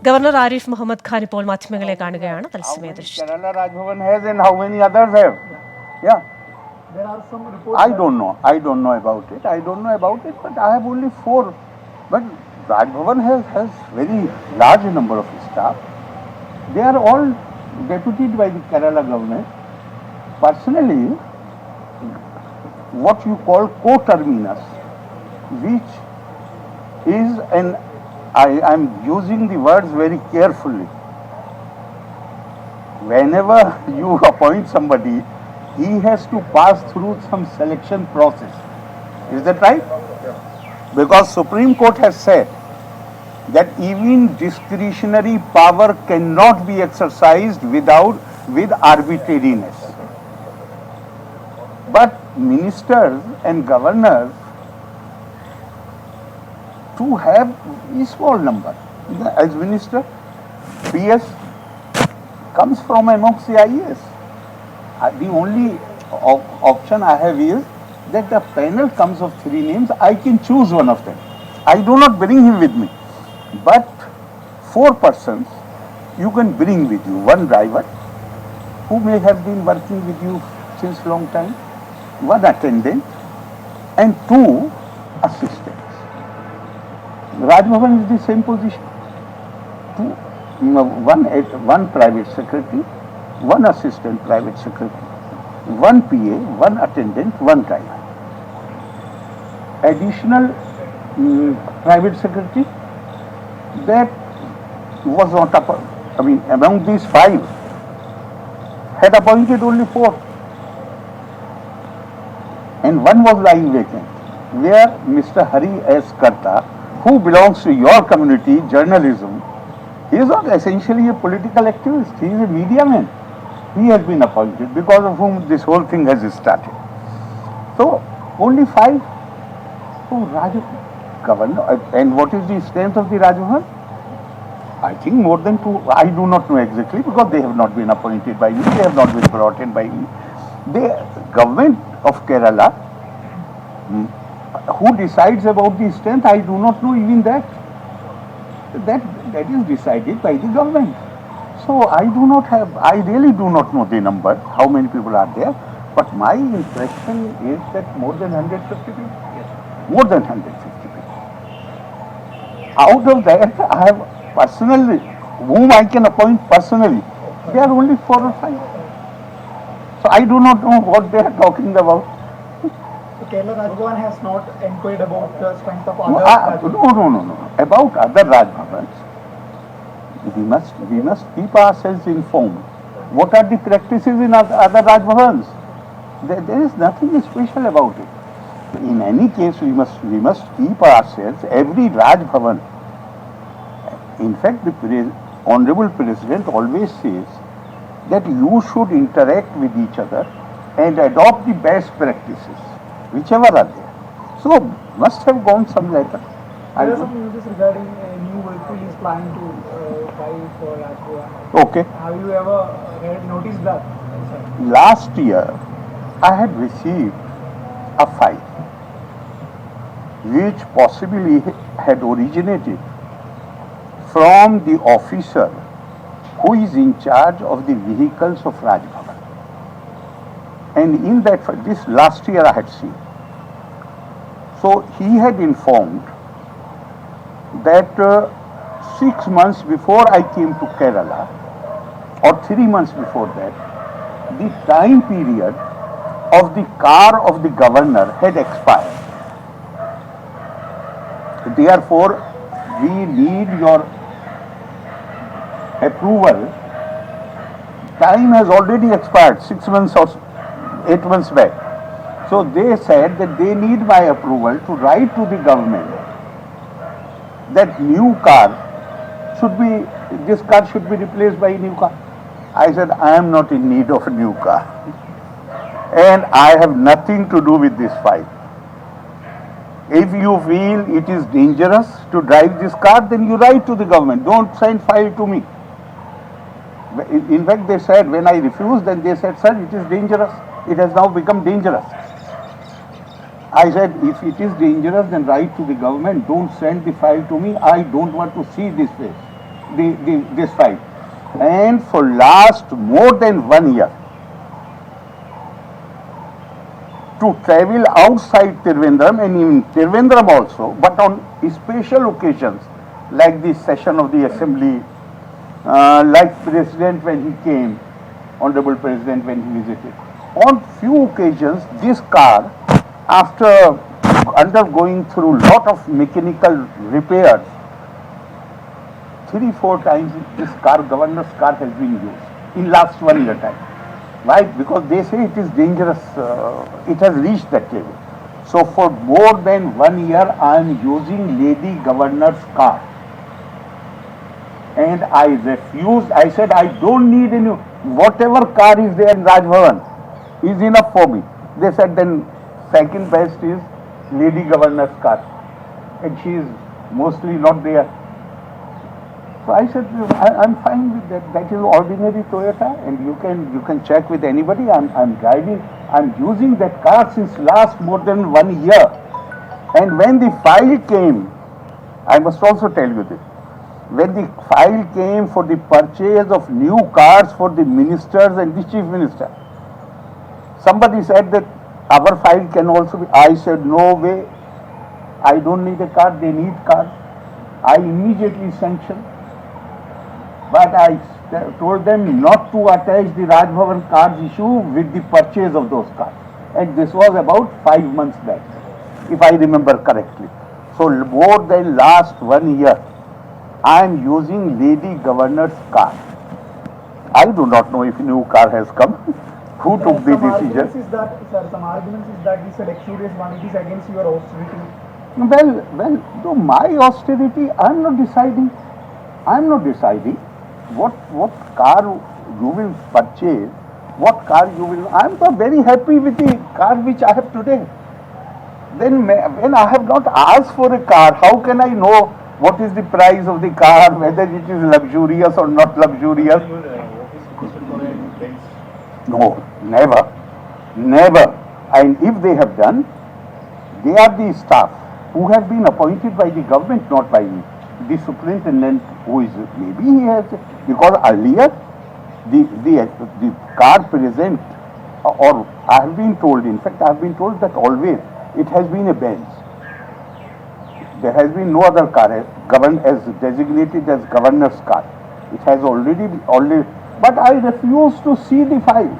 Governor Arif Muhammad Khan ഇപ്പോൾ മാധ്യമങ്ങളെ കാണുകയാണ്. തത്സമയ ദൃശ്യം. Kerala Raj Bhavan has and how many others have? Yeah. There are some reports. I don't know. I don't know about it. I don't know about it, but I have only 4. But Raj Bhavan has very large number of staff. They are all deputed by the Kerala government. Personally, what you call co-terminus, which is an, I am using the words very carefully. Whenever you appoint somebody, he has to pass through some selection process. Is that right? Because Supreme Court has said that even discretionary power cannot be exercised with arbitrariness. But ministers and governors to have a small number. As minister, PS comes from amongst the IAS. The only option I have is that the panel comes of 3 names. I can choose one of them. I do not bring him with me. But 4 persons you can bring with you. 1 driver who may have been working with you since long time, 1 attendant and 2 assistants. Raj Bhavan is the same position. 1 private secretary, 1 assistant private secretary, 1 PA, 1 attendant, 1 driver. Additional private secretary, that was not among these 5 had appointed only 4, and 1 was lying vacant, where Mr. Hari S. Karta, who belongs to your community, journalism, he is not essentially a political activist. He is a media man. He has been appointed, because of whom this whole thing has started. So, only 5. So, Governor, and what is the strength of the Raj Bhavan? I think more than 2. I do not know exactly, because they have not been appointed by me. They have not been brought in by me. The government of Kerala, who decides about the strength, I do not know even that. That is decided by the government. So I really do not know the number, how many people are there, but my impression is that more than 150 people. Yes. More than 150 people. Out of that, I have personally, whom I can appoint personally, there are only 4 or 5. So I do not know what they are talking about. So Kerala Raj Bhavan has not inquired about the strength of other. No. About other Raj Bhavans, we must keep ourselves informed. What are the practices in other Raj Bhavans? There is nothing special about it. In any case, we must keep ourselves, every Raj Bhavan. In fact, the Honorable President always says that you should interact with each other and adopt the best practices, whichever are there. So, must have gone some letter. There are some news regarding a new vehicle is planning to buy for Raj Bhavan. Okay. Have you ever noticed that? Last year, I had received a file which possibly had originated from the officer who is in charge of the vehicles of Raj Bhavan. And in that, this last year I had seen. So he had informed that 6 months before I came to Kerala, or 3 months before that, the time period of the car of the governor had expired. Therefore, we need your approval. Time has already expired, 6 months or 8 months back. So they said that they need my approval to write to the government that this car should be replaced by a new car. I said, I am not in need of a new car. And I have nothing to do with this file. If you feel it is dangerous to drive this car, then you write to the government. Don't send file to me. In fact, they said, when I refused, then they said, sir, it is dangerous. It has now become dangerous. I said, if it is dangerous, then write to the government. Don't send the file to me. I don't want to see this face. this fight. And for last more than 1 year, to travel outside Trivandrum and in Trivandrum also, but on special occasions like the session of the assembly, like President when he came, Honorable President when he visited. On few occasions, this car, after undergoing through lot of mechanical repairs, 3-4 times this car, governor's car, has been used in last 1 year time. Right? Because they say it is dangerous, it has reached that level. So for more than 1 year, I am using Lady Governor's car. And I refused, I said I don't need any, whatever car is there in Raj Bhavan is enough for me. They said then second best is Lady Governor's car. And she is mostly not there. So I said, I'm fine with that. That is ordinary Toyota, and you can check with anybody. I'm driving. I'm using that car since last more than 1 year. And when the file came, I must also tell you this. When the file came for the purchase of new cars for the ministers and the chief minister, somebody said that our file can also be. I said, no way. I don't need a car. They need cars. I immediately sanctioned. But I told them not to attach the Raj Bhavan cards issue with the purchase of those cars. And this was about 5 months back, if I remember correctly. So more than last 1 year, I am using Lady Governor's car. I do not know if new car has come. Who took the decision? Some arguments is that this is a luxurious one. It is against your austerity. Well, no, my austerity, I am not deciding. I am not deciding what car you will purchase, what car you will. I am so very happy with the car which I have today. Then when I have not asked for a car, how can I know what is the price of the car, whether it is luxurious or not luxurious? No, never. And if they have done, they are the staff who have been appointed by the government, not by me. The superintendent, who is, maybe he has, because earlier the car present, or I have been told, in fact I have been told that always it has been a Benz. There has been no other car governed as designated as governor's car. It has already, but I refuse to see the file.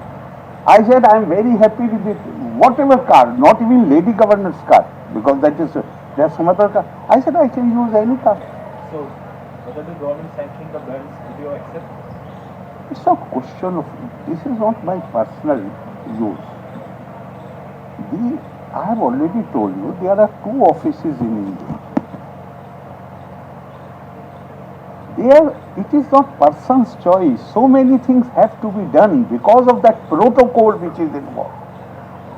I said I am very happy with it, whatever car, not even Lady Governor's car, because that is, there is some other car. I said I can use any car. So, whether the government sanctioned the Benz, would you accept? It's a question of, this is not my personal use. I have already told you, there are 2 offices in India. It is not person's choice. So many things have to be done because of that protocol which is involved.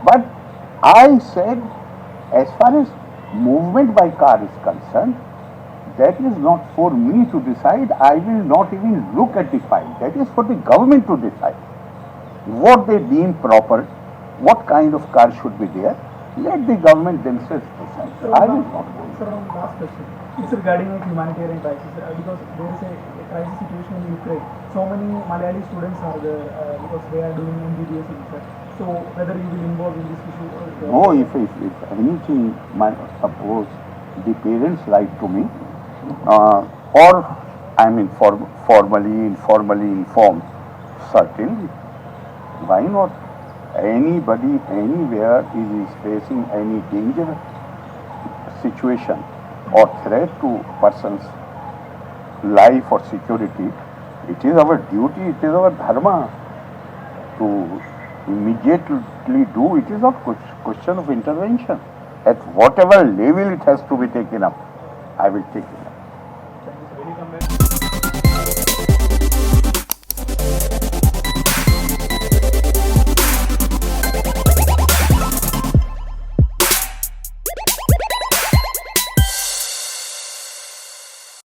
But I said, as far as movement by car is concerned, that is not for me to decide. I will not even look at the file. That is for the government to decide what they deem proper, what kind of car should be there. Let the government themselves decide. I will not go. Sir, one last question. It's regarding a humanitarian crisis, because there is a crisis situation in Ukraine. So many Malayali students are there because they are doing MBBS in Ukraine. So whether you will involve in this issue or... No, if anything, suppose the parents write to me, or I am informally informed, certainly, why not? Anybody, anywhere is facing any dangerous situation or threat to person's life or security, it is our duty, it is our dharma to immediately do. It is not question of intervention. At whatever level it has to be taken up, I will take it.